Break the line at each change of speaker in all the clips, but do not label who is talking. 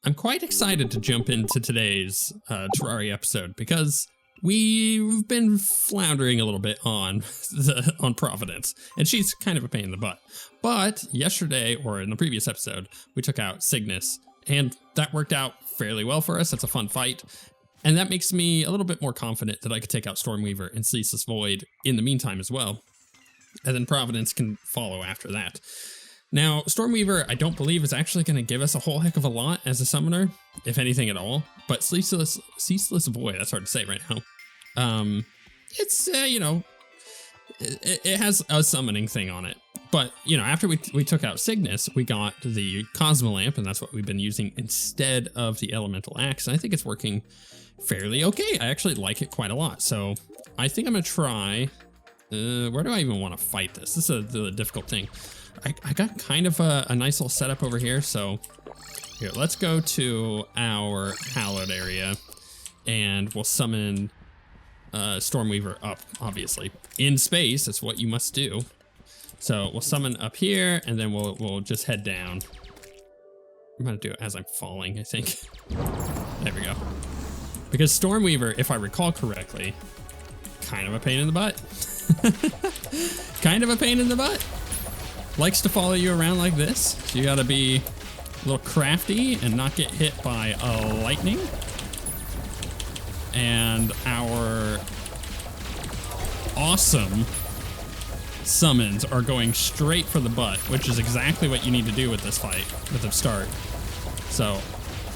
I'm quite excited to jump into today's Terraria episode because we've been floundering a little bit on Providence, and she's kind of a pain in the butt. But yesterday, or in the previous episode, we took out Cygnus, and that worked out fairly well for us. That's a fun fight. And that makes me a little bit more confident that I could take out Stormweaver and Ceaseless Void in the meantime as well. And then Providence can follow after that. Now, Stormweaver, I don't believe, is actually going to give us a whole heck of a lot as a summoner, if anything at all. But Ceaseless Void, that's hard to say right now. It's, it has a summoning thing on it. But, after we took out Cygnus, we got the Cosmo Lamp, and that's what we've been using instead of the Elemental Axe. And I think it's working fairly okay. I actually like it quite a lot. So I think I'm going to try... where do I even want to fight this? This is the difficult thing. I got kind of a nice little setup over here. So here, let's go to our hallowed area and we'll summon Stormweaver up, obviously. In space, that's what you must do. So we'll summon up here and then we'll just head down. I'm gonna do it as I'm falling, I think. There we go. Because Stormweaver, if I recall correctly, kind of a pain in the butt. Kind of a pain in the butt. Likes to follow you around like this. So you gotta be a little crafty and not get hit by lightning. And our awesome summons are going straight for the butt, which is exactly what you need to do with this fight at the start. So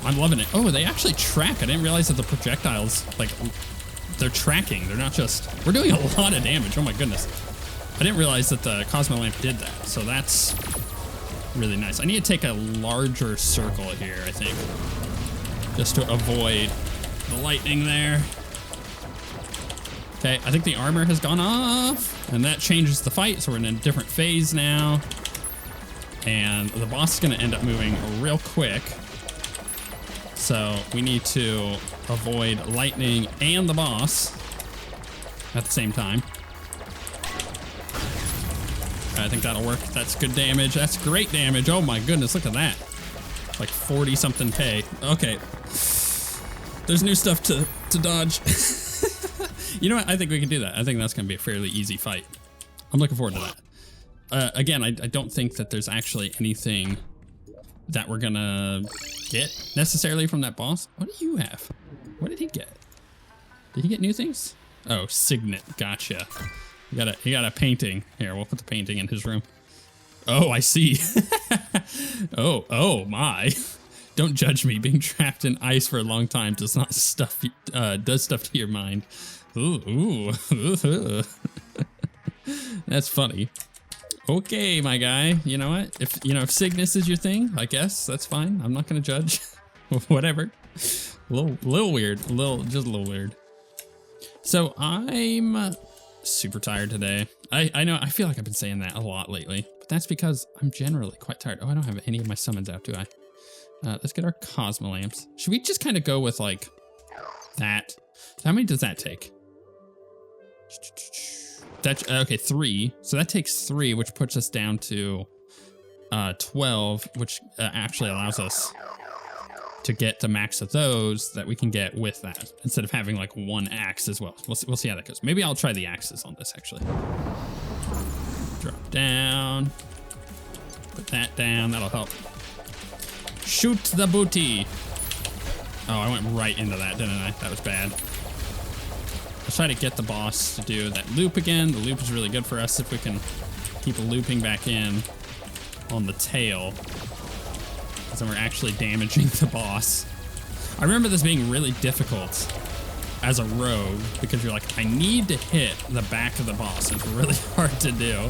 I'm loving it. Oh, they actually track. I didn't realize that the projectiles, they're tracking. They're not just... We're doing a lot of damage. Oh my goodness. I didn't realize that the Cosmo Lamp did that. So that's really nice. I need to take a larger circle here, I think. Just to avoid the lightning there. Okay, I think the armor has gone off. And that changes the fight. So we're in a different phase now. And the boss is going to end up moving real quick. So we need to avoid lightning and the boss at the same time. I think that'll work. That's good damage. That's great damage. Oh my goodness, look at that. Like 40 something K. Okay. There's new stuff to dodge. You know what? I think we can do that. I think that's going to be a fairly easy fight. I'm looking forward to that. Again, I don't think that there's actually anything that we're gonna get necessarily from that boss. What do you have? What did he get? Did he get new things? Oh, Signet. Gotcha. You got a painting. Here, we'll put the painting in his room. Oh, I see. Oh my. Don't judge me. Being trapped in ice for a long time does not does stuff to your mind. Ooh. That's funny. Okay, my guy. You know what? If Cygnus is your thing, I guess that's fine. I'm not gonna judge. Whatever. A little weird. Just a little weird. So I'm super tired today. I know. I feel like I've been saying that a lot lately, but that's because I'm generally quite tired. Oh, I don't have any of my summons out, do I? Let's get our Cosmo Lamps. Should we just kind of go with like that? How many does that take? That's okay, 3. So that takes 3, which puts us down to 12, which actually allows us to get the max of those that we can get with that, instead of having like 1 axe as well. We'll see how that goes. Maybe I'll try the axes on this actually. Drop down. Put that down. That'll help. Shoot the booty. Oh, I went right into that, didn't I? That was bad. Let's try to get the boss to do that loop again. The loop is really good for us if we can keep looping back in on the tail. Because then we're actually damaging the boss. I remember this being really difficult as a rogue because you're like, I need to hit the back of the boss. It's really hard to do.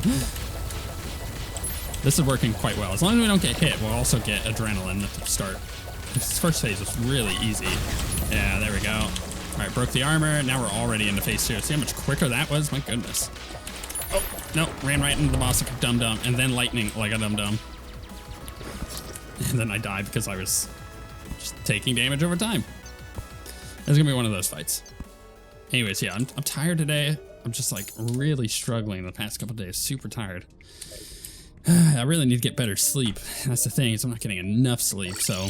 This is working quite well. As long as we don't get hit, we'll also get adrenaline at the start. This first phase is really easy. Yeah, there we go. All right, broke the armor. Now we're already into phase 2. See how much quicker that was? My goodness. Oh, no, ran right into the boss like a dum-dum, and then lightning like a dum-dum. And then I died because I was just taking damage over time. It's gonna be one of those fights. Anyways, yeah, I'm tired today. I'm just like really struggling the past couple days. Super tired. I really need to get better sleep. That's the thing, is I'm not getting enough sleep, so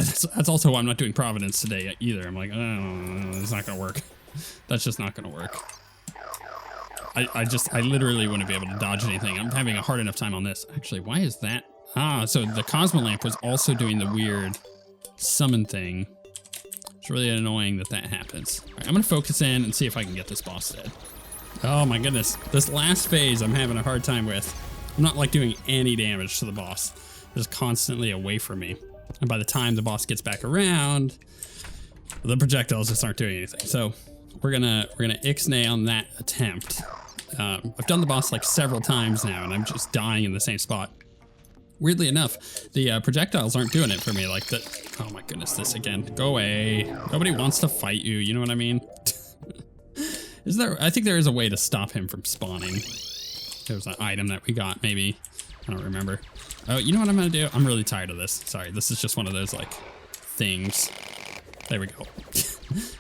That's also why I'm not doing Providence today either. I'm like, oh, it's not gonna work. That's just not gonna work. I literally wouldn't be able to dodge anything. I'm having a hard enough time on this. Actually, why is that? Ah, so the Cosmo Lamp was also doing the weird summon thing. It's really annoying that that happens. All right, I'm gonna focus in and see if I can get this boss dead. Oh my goodness, this last phase I'm having a hard time with. I'm not like doing any damage to the boss. It's constantly away from me. And by the time the boss gets back around, the projectiles just aren't doing anything. So we're gonna ixnay on that attempt. I've done the boss like several times now, and I'm just dying in the same spot. Weirdly enough, the projectiles aren't doing it for me like that. Oh my goodness, this again. Go away. Nobody wants to fight you, you know what I mean? Is there? I think there is a way to stop him from spawning. There's an item that we got, maybe. I don't remember. Oh, you know what I'm gonna do? I'm really tired of this. Sorry, this is just one of those like things. There we go.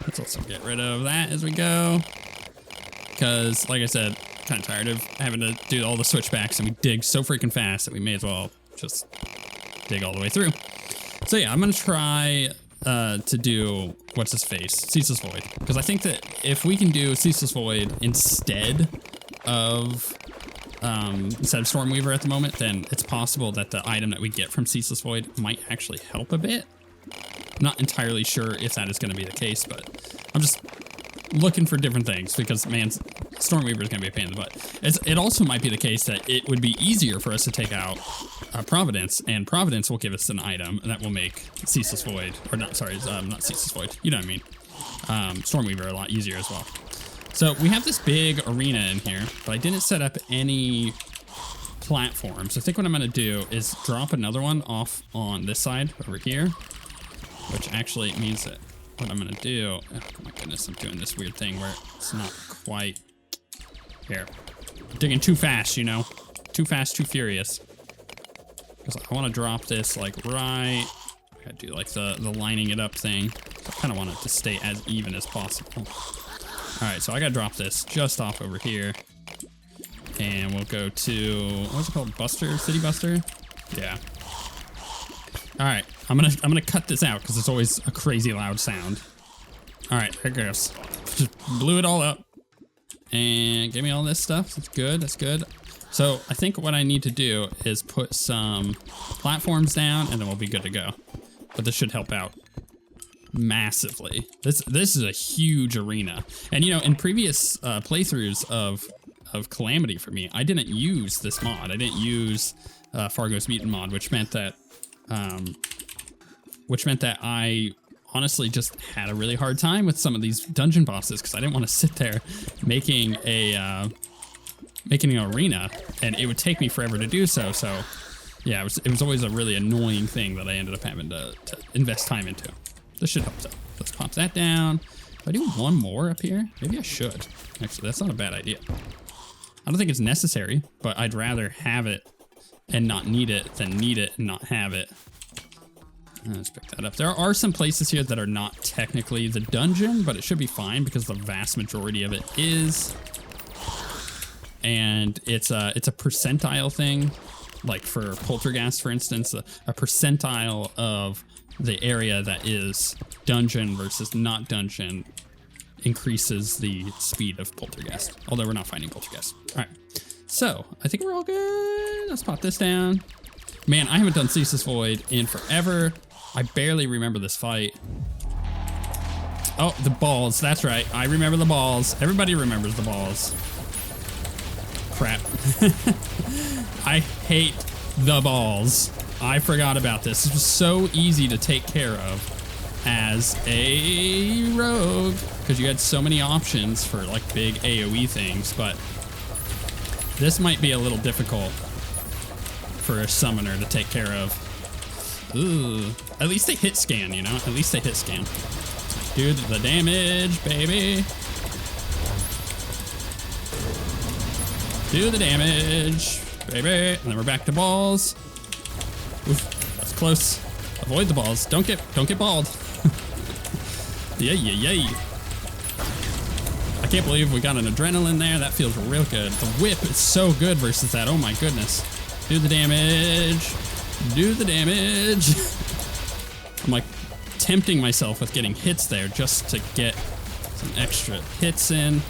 Let's also get rid of that as we go. Because, like I said, kind of tired of having to do all the switchbacks, and we dig so freaking fast that we may as well just dig all the way through. So yeah, I'm gonna try to do, what's his face? Ceaseless Void. Because I think that if we can do Ceaseless Void instead of Stormweaver at the moment, then it's possible that the item that we get from Ceaseless Void might actually help a bit. I'm not entirely sure if that is going to be the case, but I'm just looking for different things because, man, Stormweaver is going to be a pain in the butt. It also might be the case that it would be easier for us to take out Providence, and Providence will give us an item that will make Ceaseless Void, or not, sorry, not Ceaseless Void, you know what I mean, Stormweaver a lot easier as well. So we have this big arena in here, but I didn't set up any platforms. I think what I'm going to do is drop another one off on this side over here, which actually means that what I'm going to do, oh my goodness, I'm doing this weird thing where it's not quite here. I'm digging too fast, you know, too fast, too furious. Because I want to drop this like right, I gotta do like the lining it up thing. I kind of want it to stay as even as possible. All right, so I gotta drop this just off over here, and we'll go to, what's it called, Buster, City Buster? Yeah. All right, I'm gonna cut this out because it's always a crazy loud sound. All right, here goes. Just blew it all up, and give me all this stuff. That's good. That's good. So I think what I need to do is put some platforms down, and then we'll be good to go. But this should help out massively. This is a huge arena, and you know, in previous playthroughs of Calamity for me, I didn't use this mod. I didn't use Fargo's Mutant mod, which meant that I honestly just had a really hard time with some of these dungeon bosses because I didn't want to sit there making an arena, and it would take me forever to do so. So yeah, it was always a really annoying thing that I ended up having to invest time into. This should help. So let's pop that down. If I do one more up here, maybe I should. Actually, that's not a bad idea. I don't think it's necessary, but I'd rather have it and not need it than need it and not have it. Let's pick that up. There are some places here that are not technically the dungeon, but it should be fine because the vast majority of it is. And it's a percentile thing, like for Poltergeist, for instance, a percentile of the area that is dungeon versus not dungeon increases the speed of Poltergeist, although we're not finding Poltergeist. All right, so I think we're all good. Let's pop this down. Man, I haven't done Ceaseless Void in forever. I barely remember this fight. Oh, the balls, that's right. I remember the balls. Everybody remembers the balls. Crap. I hate the balls. I forgot about this. This was so easy to take care of as a rogue because you had so many options for like big AoE things, but this might be a little difficult for a summoner to take care of. Ooh, at least they hit scan, you know? At least they hit scan. Do the damage, baby. Do the damage, baby. And then we're back to balls. Oof, that's close. Avoid the balls. Don't get balled. Yay. I can't believe we got an adrenaline there. That feels real good. The whip is so good versus that. Oh my goodness. Do the damage. Do the damage. I'm like tempting myself with getting hits there just to get some extra hits in.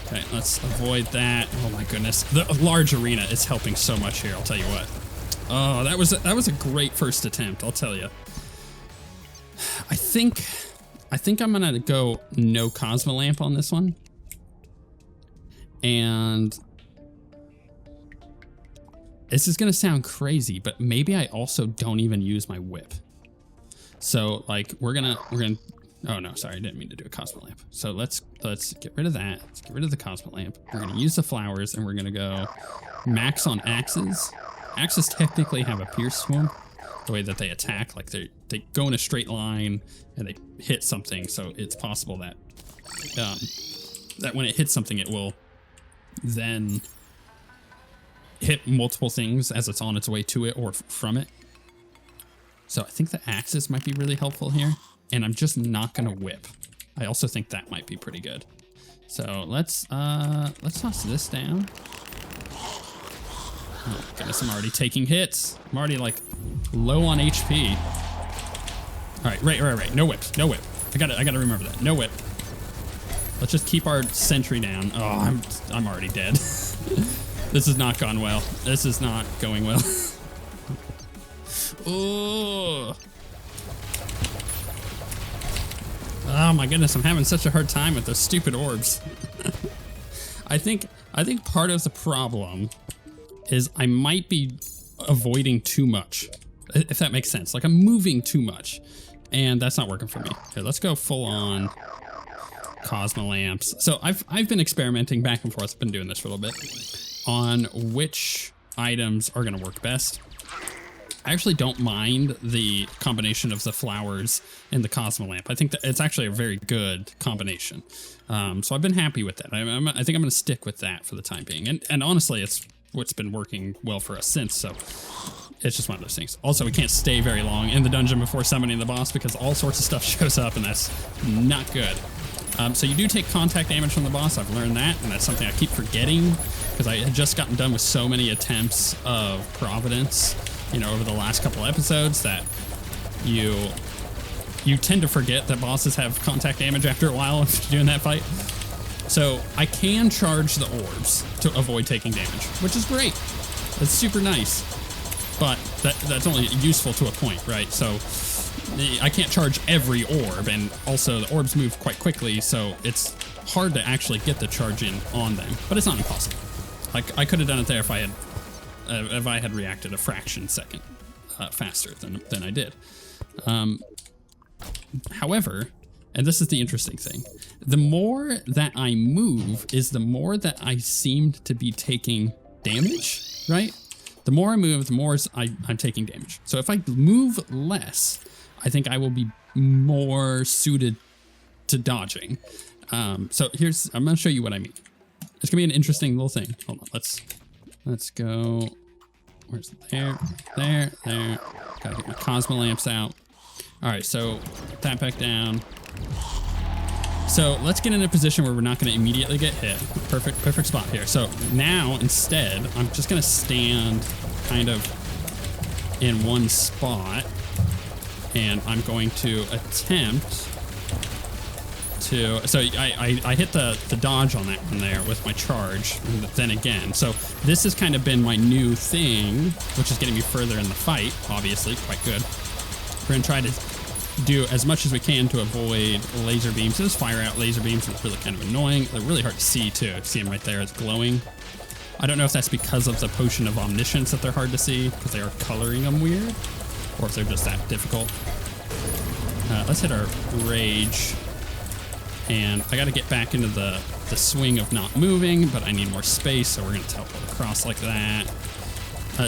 Okay, let's avoid that. Oh my goodness. The large arena is helping so much here, I'll tell you what. Oh, that was a great first attempt, I'll tell you. I think I'm gonna go no Cosmolamp on this one. And this is gonna sound crazy, but maybe I also don't even use my whip. So like we're gonna oh no, sorry, I didn't mean to do a Cosmolamp. So let's get rid of that. Let's get rid of the Cosmolamp. We're gonna use the flowers and we're gonna go max on axes. Axes technically have a pierce to them, the way that they attack, like they go in a straight line and they hit something. So it's possible that that when it hits something, it will then hit multiple things as it's on its way to it or from it. So I think the axes might be really helpful here, and I'm just not gonna whip. I also think that might be pretty good. So let's toss this down. Oh goodness, I'm already taking hits. I'm already like low on HP. All right, right. No whip, no whip. I gotta remember that. No whip. Let's just keep our sentry down. Oh, I'm already dead. This has not gone well. This is not going well. Oh my goodness, I'm having such a hard time with those stupid orbs. I think part of the problem is I might be avoiding too much, if that makes sense. Like I'm moving too much, and that's not working for me. Okay, let's go full on Cosmolamps. So I've been experimenting back and forth. I've been doing this for a little bit on which items are going to work best. I actually don't mind the combination of the flowers and the Cosmolamp. I think that it's actually a very good combination. So I've been happy with that. I think I'm going to stick with that for the time being. And honestly, it's what's been working well for us since. So it's just one of those things. Also, we can't stay very long in the dungeon before summoning the boss because all sorts of stuff shows up, and that's not good. So you do take contact damage from the boss. I've learned that, and that's something I keep forgetting because I had just gotten done with so many attempts of Providence, you know, over the last couple episodes that you tend to forget that bosses have contact damage after a while after doing that fight. So I can charge the orbs to avoid taking damage, which is great. That's super nice, but that's only useful to a point, right? So I can't charge every orb, and also the orbs move quite quickly, so it's hard to actually get the charge in on them, but it's not impossible. Like I could have done it there if I had reacted a fraction second faster than I did. However, and this is the interesting thing, the more that I move is the more that I seemed to be taking damage, right? The more I move, the more I'm taking damage. So if I move less, I think I will be more suited to dodging. So I'm gonna show you what I mean. It's gonna be an interesting little thing. Hold on, let's go. Where's there? Gotta get my Cosmolamps out. All right, so put that back down. So let's get in a position where we're not going to immediately get hit. Perfect spot here. So now instead, I'm just going to stand kind of in one spot, and I'm going to attempt to. So I hit the dodge on that one there with my charge, and then again. So this has kind of been my new thing, which is getting me further in the fight. Obviously, quite good. We're going to try to do as much as we can to avoid laser beams. So just fire out laser beams. It's really kind of annoying. They're really hard to see too. See them right there, it's glowing. I don't know if that's because of the potion of omniscience that they're hard to see, because they are coloring them weird, or if they're just that difficult. Let's hit our rage. And I got to get back into the swing of not moving, but I need more space, so we're going to teleport across like that.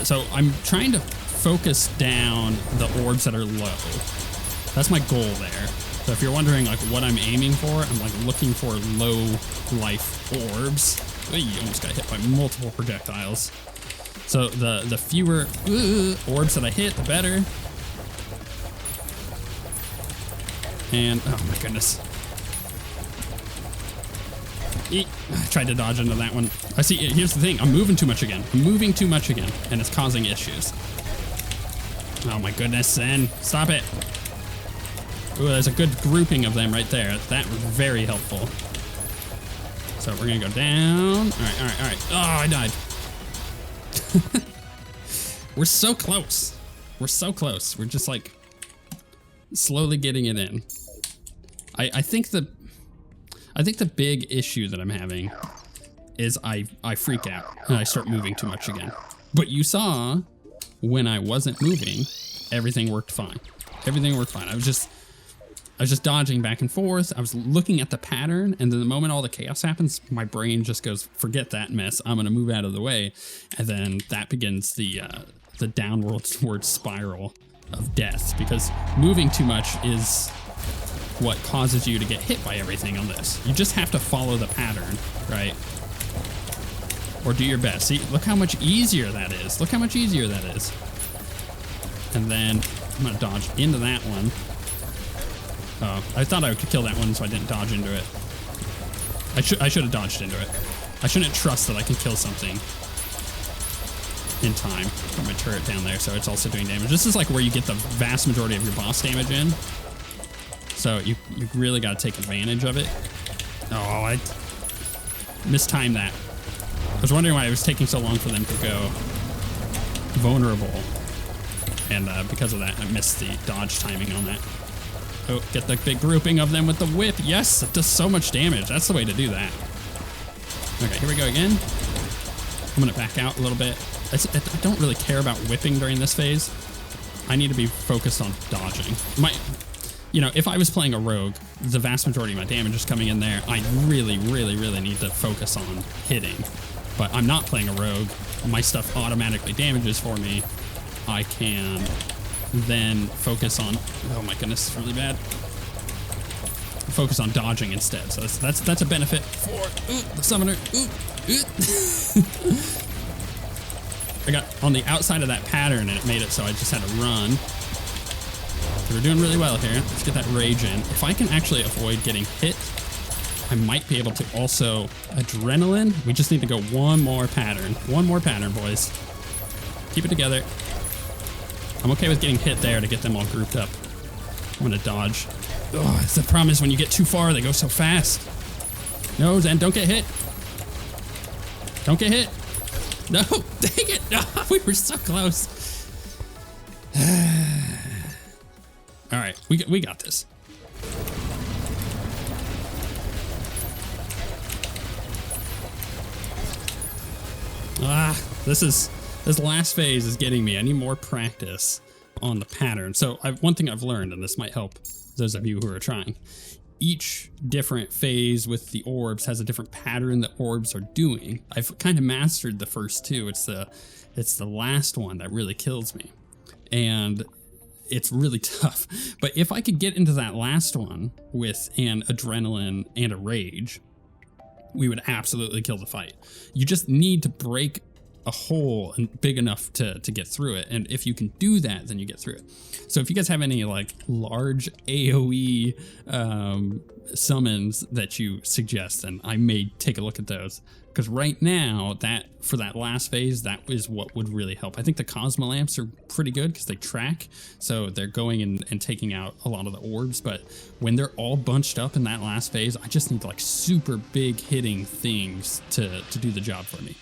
So I'm trying to focus down the orbs that are low. That's my goal there. So if you're wondering like what I'm aiming for, I'm like looking for low life orbs. You almost got hit by multiple projectiles. So the fewer orbs that I hit, the better. And oh my goodness. I tried to dodge into that one. I see, here's the thing, I'm moving too much again. And it's causing issues. Oh my goodness, Zen. Stop it. Ooh, there's a good grouping of them right there. That was very helpful. So we're gonna go down. All right, all right, all right. Oh, I died. We're so close. We're so close. We're just like slowly getting it in. I think the big issue that I'm having is I freak out and I start moving too much again. But you saw when I wasn't moving, everything worked fine. Everything worked fine. I was just dodging back and forth. I was looking at the pattern, and then the moment all the chaos happens, my brain just goes, forget that mess. I'm gonna move out of the way. And then that begins the downward spiral of death, because moving too much is what causes you to get hit by everything on this. You just have to follow the pattern, right? Or do your best. See, look how much easier that is. Look how much easier that is. And then I'm gonna dodge into that one. Oh, I thought I could kill that one, so I didn't dodge into it. I should have dodged into it. I shouldn't trust that I can kill something in time. Put my turret down there, so it's also doing damage. This is like where you get the vast majority of your boss damage in. So you really got to take advantage of it. Oh, I mistimed that. I was wondering why it was taking so long for them to go vulnerable. And because of that, I missed the dodge timing on that. Oh, get the big grouping of them with the whip. Yes, it does so much damage. That's the way to do that. Okay, here we go again. I'm gonna back out a little bit. I don't really care about whipping during this phase. I need to be focused on dodging. You know, if I was playing a rogue, the vast majority of my damage is coming in there. I really, really, really need to focus on hitting. But I'm not playing a rogue. My stuff automatically damages for me. I can then focus on, oh my goodness, it's really bad. Focus on dodging instead. So that's a benefit for the summoner. I got on the outside of that pattern and it made it so I just had to run. So we're doing really well here. Let's get that rage in. If I can actually avoid getting hit, I might be able to also adrenaline. We just need to go one more pattern. One more pattern, boys. Keep it together. I'm okay with getting hit there to get them all grouped up. I'm gonna dodge. Oh, it's the problem is when you get too far, they go so fast. No, Zen, don't get hit. Don't get hit. No, dang it. No, we were so close. All right, we got this. This last phase is getting me. I need more practice on the pattern. So one thing I've learned, and this might help those of you who are trying, each different phase with the orbs has a different pattern that orbs are doing. I've kind of mastered the first two. It's the last one that really kills me. And it's really tough. But if I could get into that last one with an adrenaline and a rage, we would absolutely kill the fight. You just need to break a hole and big enough to get through it. And if you can do that, then you get through it. So if you guys have any like large AoE summons that you suggest, then I may take a look at those. Because right now, for that last phase, that is what would really help. I think the Cosmo lamps are pretty good because they track. So they're going and taking out a lot of the orbs. But when they're all bunched up in that last phase, I just need like super big hitting things to do the job for me.